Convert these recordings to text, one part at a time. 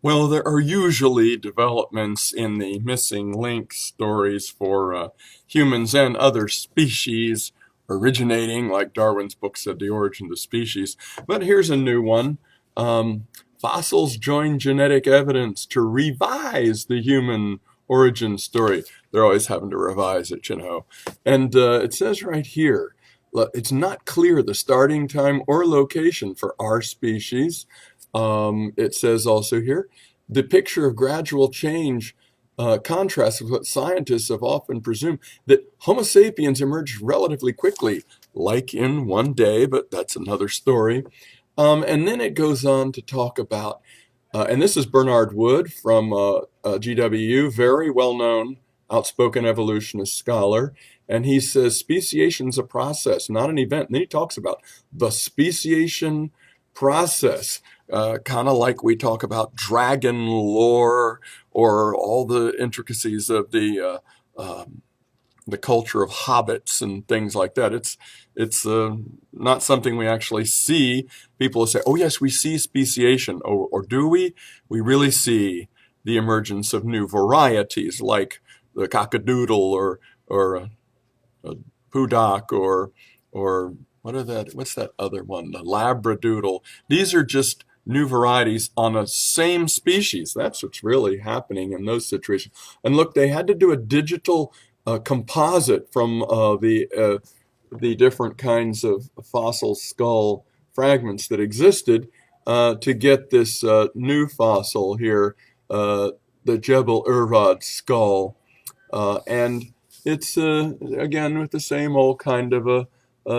Well, there are usually developments in the missing link stories for humans and other species originating, like Darwin's book said, The Origin of Species. But here's a new one. Fossils join genetic evidence to revise the human origin story. They're always having to revise it, you know. And it says right here, it's not clear the starting time or location for our species. It says also here, the picture of gradual change contrasts with what scientists have often presumed, that Homo sapiens emerged relatively quickly, like in one day, but that's another story. And then it goes on to talk about, and this is Bernard Wood from GWU, very well-known, outspoken evolutionist scholar, and he says speciation is a process, not an event. And then he talks about the speciation process, kind of like we talk about dragon lore or all the intricacies of the culture of hobbits and things like that. It's not something we actually see. People will say, "Oh yes, we see speciation," or do we? We really see the emergence of new varieties like the cockadoodle or a poodock or what's that other one, the labradoodle. These are just new varieties on a same species. That's what's really happening in those situations. And look, they had to do a digital composite from the different kinds of fossil skull fragments that existed to get this new fossil here, the Jebel Irvad skull. And it's, again, with the same old kind of a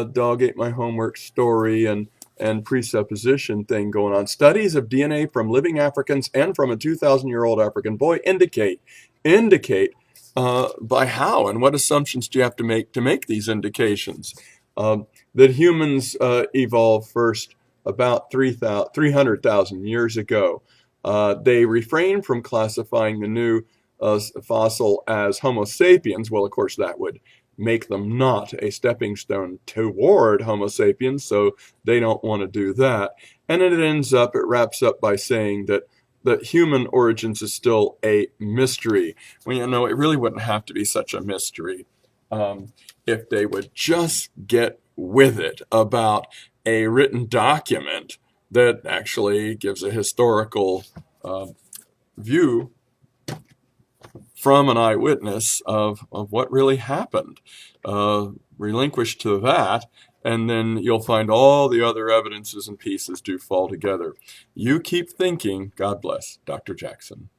dog ate my homework story and presupposition thing going on. Studies of DNA from living Africans and from a 2,000-year-old African boy indicate by how and what assumptions do you have to make these indications? That humans evolved first about 300,000 years ago. They refrained from classifying the new fossil as Homo sapiens. Well, of course, that would make them not a stepping stone toward Homo sapiens, so they don't want to do that. And it wraps up by saying that human origins is still a mystery. Well, you know, it really wouldn't have to be such a mystery if they would just get with it about a written document that actually gives a historical view from an eyewitness of what really happened. Relinquish to that, and then you'll find all the other evidences and pieces do fall together. You keep thinking. God bless. Dr. Jackson.